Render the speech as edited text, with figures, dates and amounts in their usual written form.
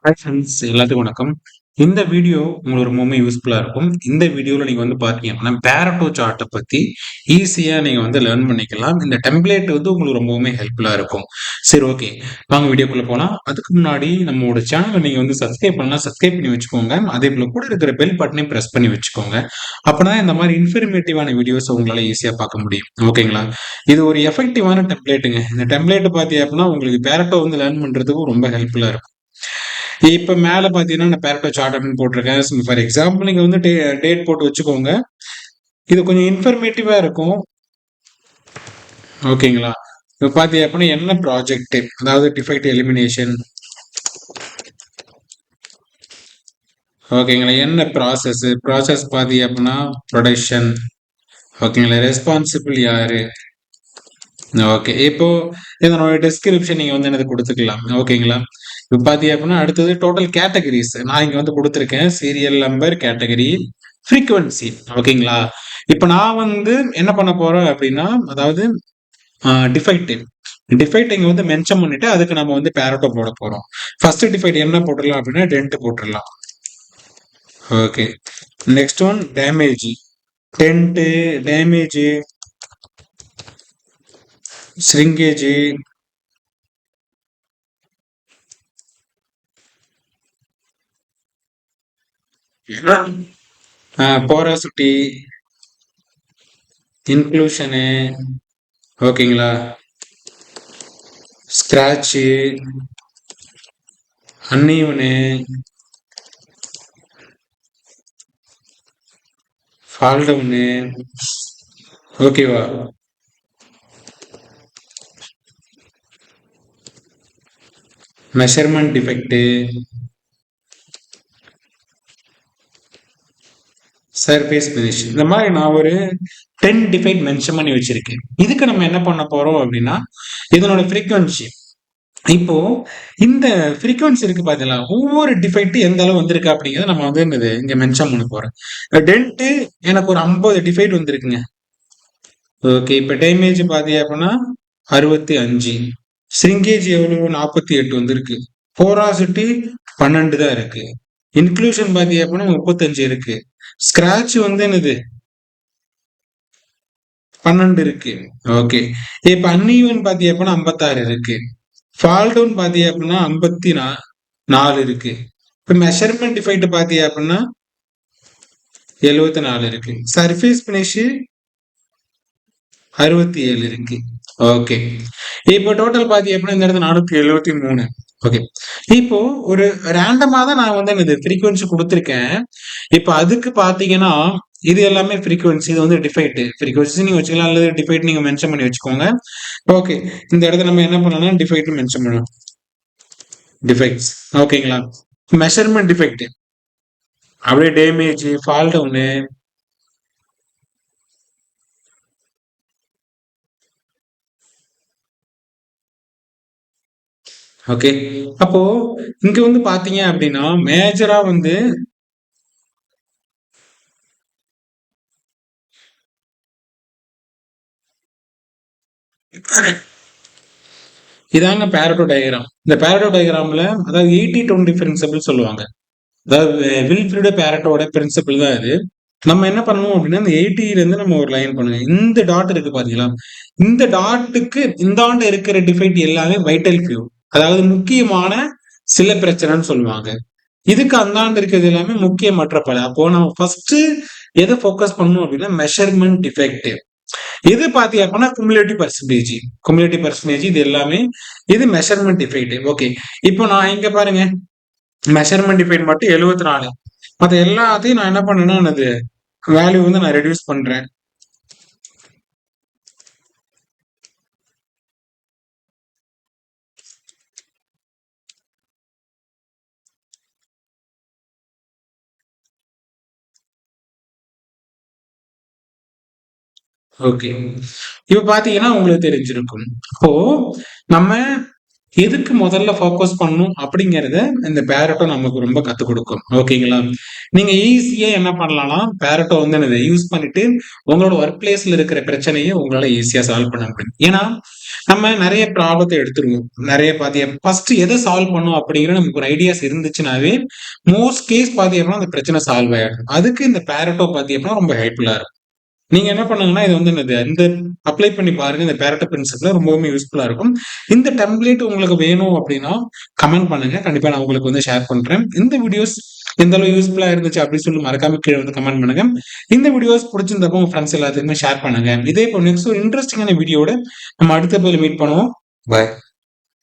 Hi friends, எல்லாத்துக்கும் வணக்கம். இந்த வீடியோ உங்களுக்கு ரொம்பவுமே யூஸ்ஃபுல்லா இருக்கும். இந்த வீடியோல நீங்க வந்து பார்த்தீங்க அப்படின்னா, பேரட்டோ சார்ட்ட பத்தி ஈஸியா நீங்க வந்து லேர்ன் பண்ணிக்கலாம். இந்த டெம்ப்ளேட் வந்து உங்களுக்கு ரொம்பவுமே ஹெல்ப்ஃபுல்லா இருக்கும். சரி, ஓகே. வாங்க வீடியோக்குள்ள போலாம். அதுக்கு முன்னாடி நம்மளோட சேனல நீங்க வந்து சப்ஸ்கிரைப் பண்ணலாம், சப்ஸ்கிரைப் பண்ணி வச்சுக்கோங்க. அதேபோல கூட இருக்கிற பெல் பட்டனையும் பிரஸ் பண்ணி வச்சுக்கோங்க. அப்பதான் இந்த மாரி இன்ஃபர்மேட்டிவான வீடியோஸ உங்களால ஈஸியா பார்க்க முடியும். ஓகேங்களா? இது ஒரு எஃபெக்டிவான டெம்ப்ளேட்டுங்க. இந்த டெம்ப்ளேட் பார்த்தீங்க அப்படின்னா, உங்களுக்கு பேரட்டோ வந்து லேர்ன் பண்றதுக்கு ரொம்ப ஹெல்ப்ஃபுல்லா இருக்கும். இப்ப மேல பார்த்தீங்கன்னா, நான் பேரட்டோ சார்ட் அப்படின்னு போட்டிருக்கேன். ஃபார் எக்ஸாம்பிள் நீங்க வந்து டேட் போட்டு வச்சுக்கோங்க. இது கொஞ்சம் இன்ஃபர்மேட்டிவா இருக்கும். ஓகேங்களா? இப்ப பார்த்தீங்க அப்படின்னா என்ன ப்ராஜெக்ட், அதாவது டிஃபெக்ட் எலிமினேஷன். ஓகேங்களா? என்ன ப்ராசஸ், ப்ராசஸ் பார்த்தீங்க அப்படின்னா ப்ரொடக்ஷன். ஓகேங்களா? ரெஸ்பான்சிபிள் யாரு? ஓகே. இப்போ இதனோட டிஸ்கிரிப்ஷன் நீங்க வந்து எனக்கு குடுத்துக்கலாம். ஓகேங்களா? இப்ப பார்த்தீங்க அப்படின்னா, அடுத்தது டோட்டல் கேட்டகரீஸ். நான் இங்க வந்து குடுத்துருக்கேன். Serial number, category, frequency. ஓகேங்களா? இப்ப நான் வந்து என்ன பண்ண போறேன் அப்படின்னா, அதாவது டிஃபெக்ட். டிஃபெக்ட் இங்க வந்து மென்ஷன் பண்ணிட்டு, அதுக்கு நம்ம வந்து பேரட்டோ போட போறோம். ஃபர்ஸ்ட் டிஃபெக்ட் என்ன போட்டுறலாம் அப்படின்னா, டென்ட் போட்டுறலாம். Okay. Next one damage. Dent, damage, shrinkage, porosity, inclusion. ஓகேங்களா? Scratch, uneven, fall down. ஓகேவா? Measurement defect, surface finish. இந்த மாதிரி நான் ஒரு 10 டிஃபெக்ட் மென்ஷன் பண்ணி வச்சிருக்கேன். இதுக்கு நம்ம என்ன பண்ண போறோம் அப்படின்னா, இதனோட ஃப்ரீக்வன்சி. இப்போ இந்த ஃப்ரீக்வன்சி இருக்கு பாத்தீங்களா, ஒவ்வொரு டிஃபெக்ட் எந்த அளவு வந்திருக்கு அப்படிங்கறத நம்ம வந்து இங்க மென்ஷன் பண்ண போறோம். டென்ட் எனக்கு ஒரு 50 டிஃபெக்ட் வந்திருக்குங்க. ஓகே. இப்ப டேமேஜ் பாத்தீங்க அப்படின்னா 65. ஷ்ரிங்கேஜ் எவ்வளவு? 48 வந்திருக்கு. போராசிட்டி 12 தான் இருக்கு. இன்க்ளூஷன் பாத்தீங்க அப்படின்னா 35 இருக்கு. ஸ்கிராட்ச் வந்து என்னது? 12 இருக்கு. ஓகே. இப்ப அன்ஈவன் பாத்தீங்க அப்படின்னா 56 இருக்கு. ஃபால் டவுன் பாத்தீங்க அப்படின்னா 54 இருக்கு. இப்ப மெஷர்மெண்ட் டிஃபெக்ட் பாத்தீங்க அப்படின்னா 74 இருக்கு. சர்ஃபேஸ் பினிஷ் 67 இருக்கு. ஓகே. இப்போ டோட்டல் பாத்தீங்க அப்படின்னா இந்த இடத்துல 473. ஓகே. இப்போ ஒரு ரேண்டமா தான் நான் வந்து என்னது ஃப்ரீக்வன்சி கொடுத்துருக்கேன். இப்போ அதுக்கு பாத்தீங்கன்னா இது எல்லாமே ஃப்ரீக்வன்சி, இது வந்து டிஃபெக்ட். ஃப்ரீக்வன்சி நீங்க வச்சுக்கலாம், அல்லது டிஃபெக்ட் நீங்க மென்ஷன் பண்ணி வச்சுக்கோங்க. ஓகே. இந்த இடத்துல நம்ம என்ன பண்ணலாம், டிஃபெக்ட் மென்ஷன் பண்ணலாம். டிஃபெக்ட்ஸ். ஓகேங்களா? மெஷர்மெண்ட் டிஃபெக்ட், அப்படியே டேமேஜ், ஃபால் டவுனு. ஓகே. அப்போ இங்க வந்து பாத்தீங்க அப்படின்னா மேஜரா வந்து இதாங்க பேரட்டோ டயக்ராம். இந்த பேரட்டோ டயக்ராம்ல அதாவது 80-20 பிரின்சிபிள் சொல்லுவாங்க. அதாவது வில்ஃப்ரிட் பேரட்டோட பிரின்சிபிள் தான் இது. நம்ம என்ன பண்ணணும் அப்படின்னா, இந்த 80ல இருந்து நம்ம ஒரு லைன் பண்ணுங்க. இந்த டாட் இருக்கு பாத்தீங்களா, இந்த டாட்டுக்கு இந்த ஆண்டு இருக்கிற டிஃபெக்ட் எல்லாமே வைட்டல் ஃபியூ, அதாவது முக்கியமான சில பிரச்சனைன்னு சொல்லுவாங்க. இதுக்கு அந்தாண்டு இருக்கிறது எல்லாமே முக்கியமற்ற பல. அப்போ நம்ம ஃபர்ஸ்ட் எதை ஃபோக்கஸ் பண்ணணும் அப்படின்னா மெஷர்மெண்ட் டிஃபெக்ட். இது பாத்தீங்க அப்படின்னா குமுலேட்டிவ் பர்சன்டேஜ் இது எல்லாமே இது மெஷர்மெண்ட் டிஃபெக்ட். ஓகே. இப்போ நான் இங்க பாருங்க, மெஷர்மெண்ட் டிஃபெக்ட் மட்டும் 74. மத்த எல்லாத்தையும் நான் என்ன பண்ணேன்னா அது வேல்யூ வந்து நான் ரெடியூஸ் பண்றேன். ஓகே. இப்ப பாத்தீங்கன்னா உங்களுக்கு தெரிஞ்சிருக்கும். அப்போ நம்ம எதுக்கு முதல்ல ஃபோக்கஸ் பண்ணணும் அப்படிங்கறத இந்த பேரட்டோ நமக்கு ரொம்ப கத்துக் கொடுக்கும். ஓகேங்களா? நீங்க ஈஸியா என்ன பண்ணலாம்னா, பேரட்டோ வந்து யூஸ் பண்ணிட்டு உங்களோட ஒர்க் பிளேஸ்ல இருக்கிற பிரச்சனையை உங்களால ஈஸியா சால்வ் பண்ண முடியும். ஏன்னா நம்ம நிறைய ப்ராப்ளத்தை எடுத்துருவோம். நிறைய ஃபர்ஸ்ட் எதை சால்வ் பண்ணும் அப்படிங்கிற நமக்கு ஒரு ஐடியாஸ் இருந்துச்சுனாவே மோஸ்ட் கேஸ் பாத்தீங்கன்னா அந்த பிரச்சனை சால்வ் ஆயிடும். அதுக்கு இந்த பேரட்டோ பாத்தீங்கன்னா ரொம்ப ஹெல்ப்ஃபுல்லா இருக்கும். நீங்க என்ன பண்ணுங்கன்னா இது வந்து இந்த அப்ளை பண்ணி பாருங்க. இந்த பேரட்டோ பிரின்சிபல் ரொம்பவுமே யூஸ்ஃபுல்லா இருக்கும். இந்த டெம்ப்ளேட் உங்களுக்கு வேணும் அப்படின்னா கமெண்ட் பண்ணுங்க. கண்டிப்பா நான் உங்களுக்கு வந்து ஷேர் பண்றேன். இந்த வீடியோஸ் எந்த அளவு யூஸ்ஃபுல்லா இருந்துச்சு அப்படின்னு சொல்லி மறக்காம கீழே வந்து கமெண்ட் பண்ணுங்க. இந்த வீடியோஸ் பிடிச்சிருந்தப்போ உங்க ஃப்ரெண்ட்ஸ் எல்லாத்துக்குமே ஷேர் பண்ணுங்க. இதே இப்போ நெக்ஸ்ட் ஒரு இன்ட்ரெஸ்டிங்கான வீடியோட நம்ம அடுத்த பதில் மீட் பண்ணுவோம். பாய்.